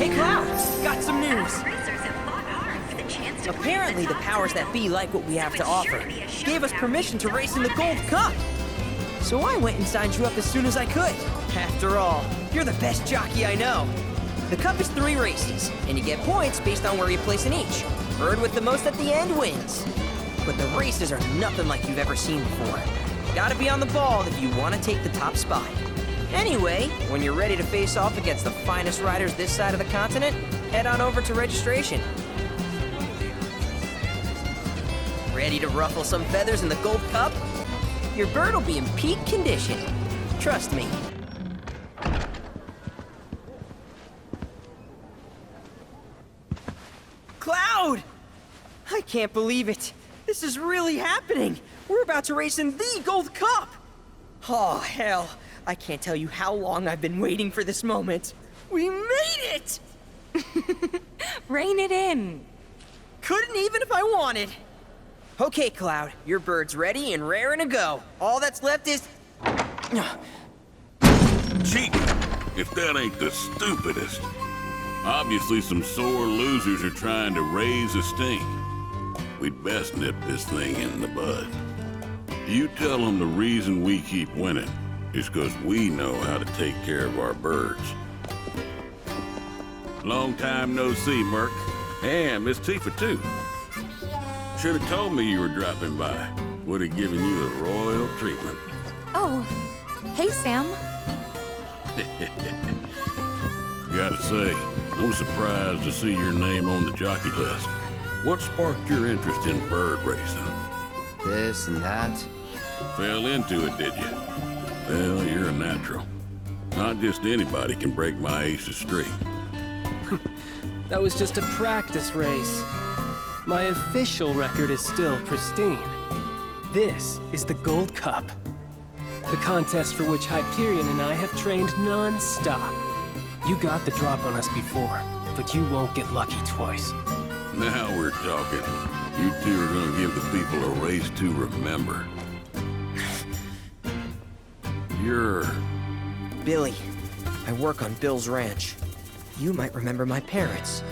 Hey, Cloud, got some news. Apparently, the powers that be like what we have to offer. Gave us permission to race in the Gold Cup. So I went and signed you up as soon as I could. After all, you're the best jockey I know. The Cup is 3 races, and you get points based on where you place in each. Bird with the most at the end wins. But the races are nothing like you've ever seen before. Gotta be on the ball if you want to take the top spot. Anyway, when you're ready to face off against the finest riders this side of the continent, head on over to registration. Ready to ruffle some feathers in the Gold Cup? Your bird will be in peak condition. Trust me. Cloud! I can't believe it. This is really happening. We're about to race in the Gold Cup. Oh, hell. I can't tell you how long I've been waiting for this moment. We made it! Rein it in. Couldn't even if I wanted. Okay, Cloud, your bird's ready and raring to go. All that's left is... Cheating, if that ain't the stupidest. Obviously some sore losers are trying to raise a stink. We'd best nip this thing in the bud. You tell them the reason we keep winning is because we know how to take care of our birds. Long time no see, Merc. And Miss Tifa, too. Should have told me you were dropping by. Would have given you the royal treatment. Oh, hey, Sam. Gotta say, I'm surprised to see your name on the jockey list. What sparked your interest in bird racing? This and that. Fell into it, did you? Well, you're a natural. Not just anybody can break my aces straight. That was just a practice race. My official record is still pristine. This is the Gold Cup. The contest for which Hyperion and I have trained non-stop. You got the drop on us before, but you won't get lucky twice. Now we're talking. You two are gonna give the people a race to remember. You're... Billy. I work on Bill's ranch. You might remember my parents,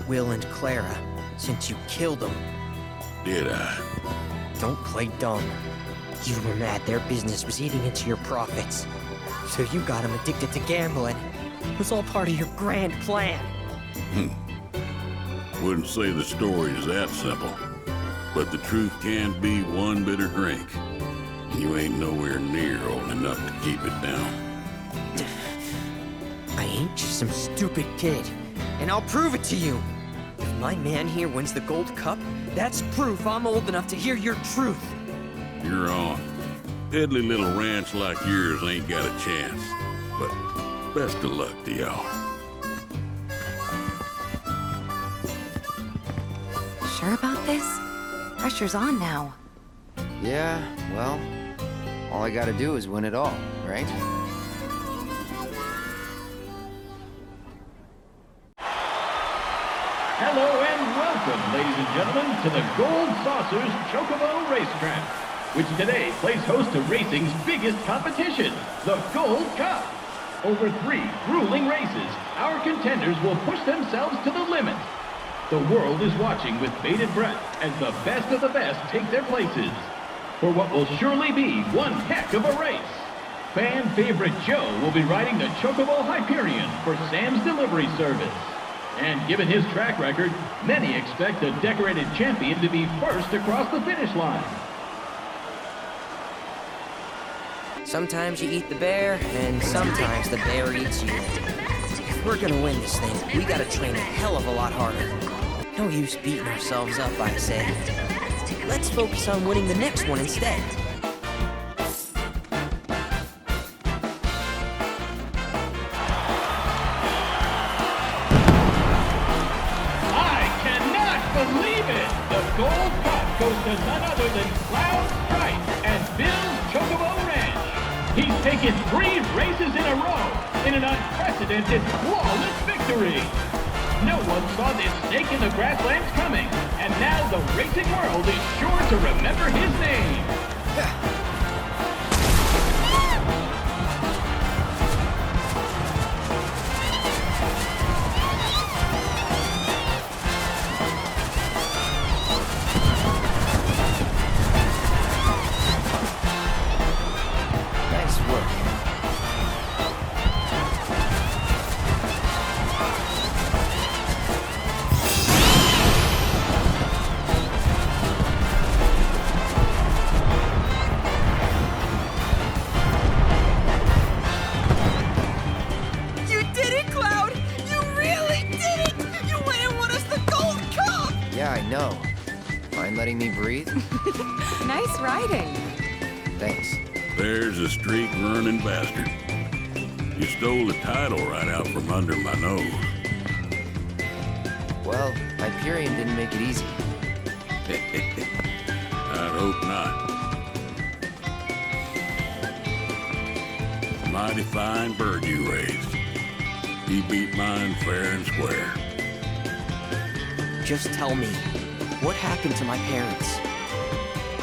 Will and Clara, since you killed them. Did I? Don't play dumb. You were mad their business was eating into your profits. So you got them addicted to gambling. It was all part of your grand plan. Wouldn't say the story is that simple. But the truth can be one bitter drink. And you ain't nowhere near old enough to keep it down. I ain't just some stupid kid. And I'll prove it to you. If my man here wins the Gold Cup, that's proof I'm old enough to hear your truth. You're on. Piddly little ranch like yours ain't got a chance. But best of luck to y'all. Sure about this? Pressure's on now. Yeah, well, all I gotta do is win it all, right? Hello and welcome, ladies and gentlemen, to the Gold Saucers Chocobo Racetrack, which today plays host to racing's biggest competition, the Gold Cup. Over 3 grueling races, our contenders will push themselves to the limit. The world is watching with bated breath as the best of the best take their places for what will surely be one heck of a race. Fan favorite Joe will be riding the Chocobo Hyperion for Sam's delivery service. And given his track record, many expect the decorated champion to be first across the finish line. Sometimes you eat the bear, and sometimes the bear eats you. If we're gonna win this thing, we gotta train a hell of a lot harder. No use beating ourselves up, I say. Let's focus on winning the next one instead. I cannot believe it! The Gold Cup goes to none other than Cloud Stripe and Bill's Chocobo Ranch. He's taken 3 races in a row in an unprecedented, flawless victory. No one saw this snake in the grasslands coming, and now the racing world is sure to remember his name. did it, Cloud! You really did it! You went and won us the Gold Cup! Yeah, I know. Mind letting me breathe? Nice riding. Thanks. There's a streak-running bastard. You stole the title right out from under my nose. Well, Hyperion didn't make it easy. I'd hope not. Mighty fine bird you raised. He beat mine fair and square. Just tell me, what happened to my parents?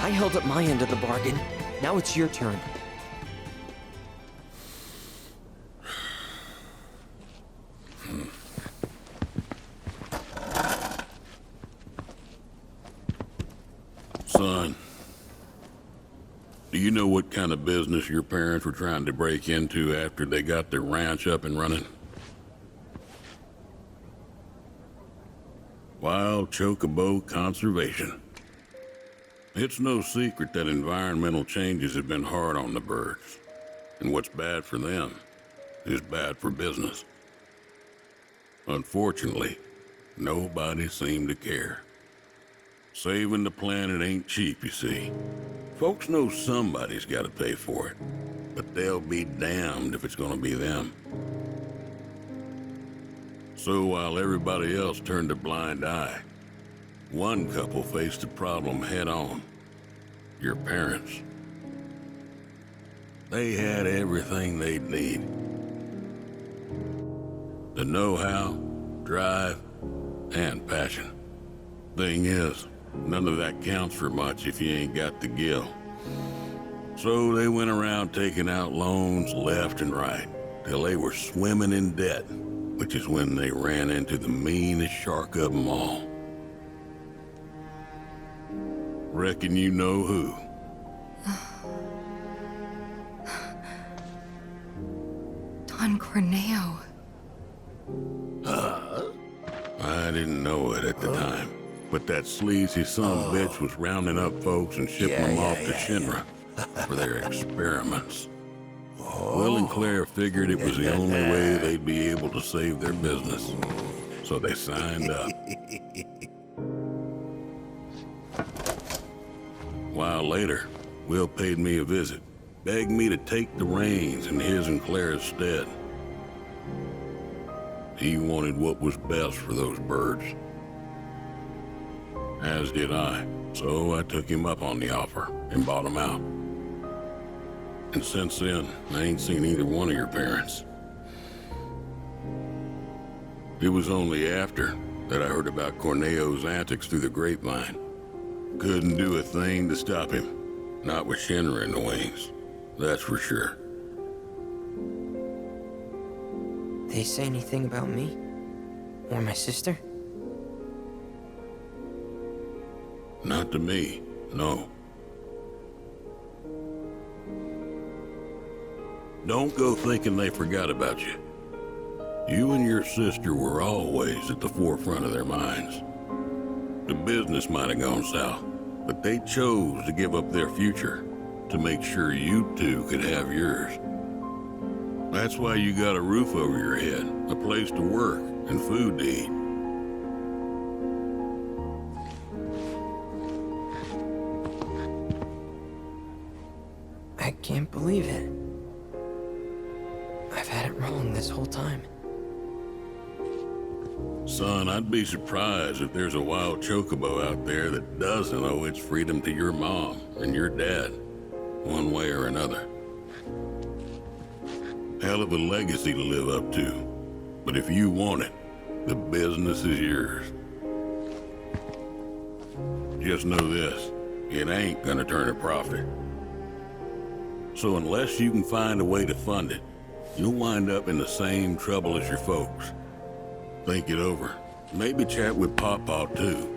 I held up my end of the bargain. Now it's your turn. Son, do you know what kind of business your parents were trying to break into after they got their ranch up and running? Wild chocobo conservation. It's no secret that environmental changes have been hard on the birds, and what's bad for them is bad for business. Unfortunately, nobody seemed to care. Saving the planet ain't cheap, you see. Folks know somebody's got to pay for it, but they'll be damned if it's gonna be them. So while everybody else turned a blind eye, one couple faced the problem head on. Your parents. They had everything they'd need. The know-how, drive, and passion. Thing is, none of that counts for much if you ain't got the gill. So they went around taking out loans left and right, till they were swimming in debt, which is when they ran into the meanest shark of them all. Reckon you know who. Don Corneo. I didn't know it at the time, but that sleazy bitch was rounding up folks and shipping them off to Shinra for their experiments. Will and Claire figured it was the only way they'd be able to save their business, so they signed up. A while later, Will paid me a visit, begged me to take the reins in his and Claire's stead. He wanted what was best for those birds. As did I, so I took him up on the offer and bought him out. And since then, I ain't seen either one of your parents. It was only after that I heard about Corneo's antics through the grapevine. Couldn't do a thing to stop him. Not with Shinra in the wings, that's for sure. They say anything about me? Or my sister? Not to me, no. Don't go thinking they forgot about you. You and your sister were always at the forefront of their minds. The business might have gone south, but they chose to give up their future to make sure you two could have yours. That's why you got a roof over your head, a place to work, and food to eat. I can't believe it. I've had it wrong this whole time. Son, I'd be surprised if there's a wild chocobo out there that doesn't owe its freedom to your mom and your dad, one way or another. Hell of a legacy to live up to, but if you want it, the business is yours. Just know this, it ain't gonna turn a profit. So unless you can find a way to fund it, you'll wind up in the same trouble as your folks. Think it over. Maybe chat with Pawpaw too.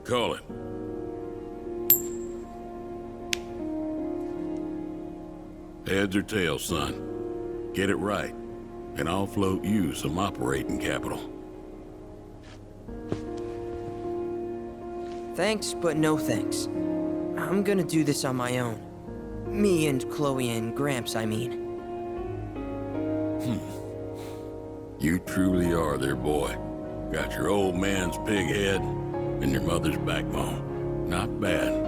Call it. Heads or tails, son. Get it right, and I'll float you some operating capital. Thanks, but no thanks. I'm gonna do this on my own. Me and Chloe and Gramps, I mean. You truly are their boy. Got your old man's pig head and your mother's backbone. Not bad.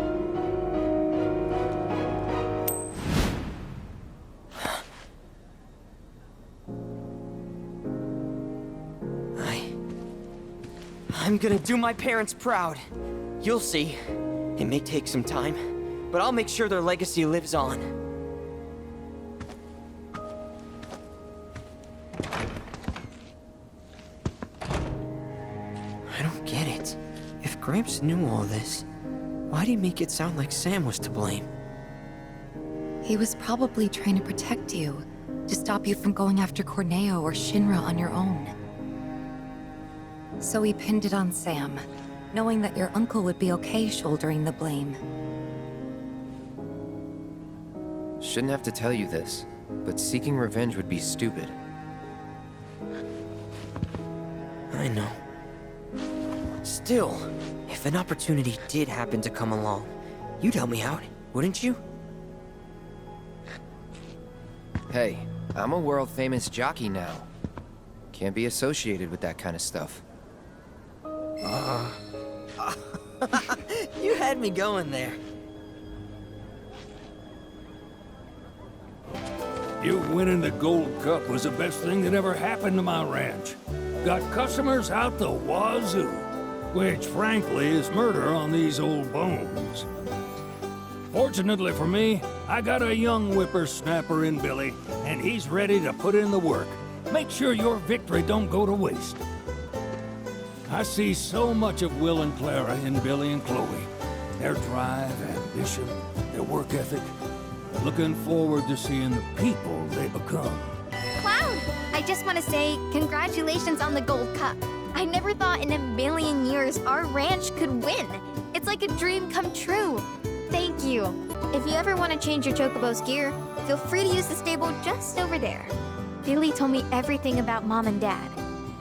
I'm gonna do my parents proud. You'll see. It may take some time, but I'll make sure their legacy lives on. I don't get it. If Gramps knew all this, why'd he make it sound like Sam was to blame? He was probably trying to protect you, to stop you from going after Corneo or Shinra on your own. So he pinned it on Sam, knowing that your uncle would be okay shouldering the blame. Shouldn't have to tell you this, but seeking revenge would be stupid. I know. Still, if an opportunity did happen to come along, you'd help me out, wouldn't you? Hey, I'm a world-famous jockey now. Can't be associated with that kind of stuff. You had me going there. You winning the Gold Cup was the best thing that ever happened to my ranch. Got customers out the wazoo, which frankly is murder on these old bones. Fortunately for me, I got a young whippersnapper in Billy, and he's ready to put in the work. Make sure your victory don't go to waste. I see so much of Will and Clara in Billy and Chloe. Their drive, ambition, their work ethic. Looking forward to seeing the people they become. Cloud! I just want to say, congratulations on the Gold Cup. I never thought in a million years our ranch could win. It's like a dream come true. Thank you. If you ever want to change your chocobo's gear, feel free to use the stable just over there. Billy told me everything about Mom and Dad,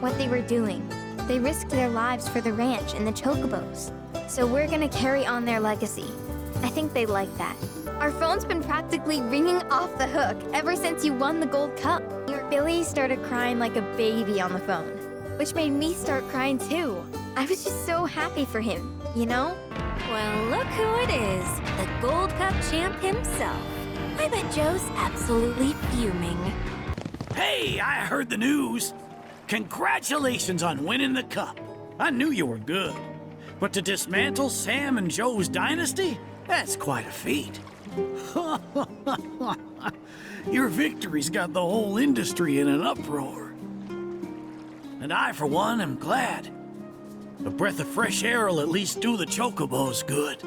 what they were doing. They risked their lives for the ranch and the chocobos. So we're gonna carry on their legacy. I think they like that. Our phone's been practically ringing off the hook ever since you won the Gold Cup. Billy started crying like a baby on the phone, which made me start crying too. I was just so happy for him, you know? Well, look who it is, the Gold Cup champ himself. I bet Joe's absolutely fuming. Hey, I heard the news. Congratulations on winning the cup. I knew you were good. But to dismantle Sam and Joe's dynasty? That's quite a feat. Your victory's got the whole industry in an uproar. And I, for one, am glad. A breath of fresh air will at least do the chocobos good.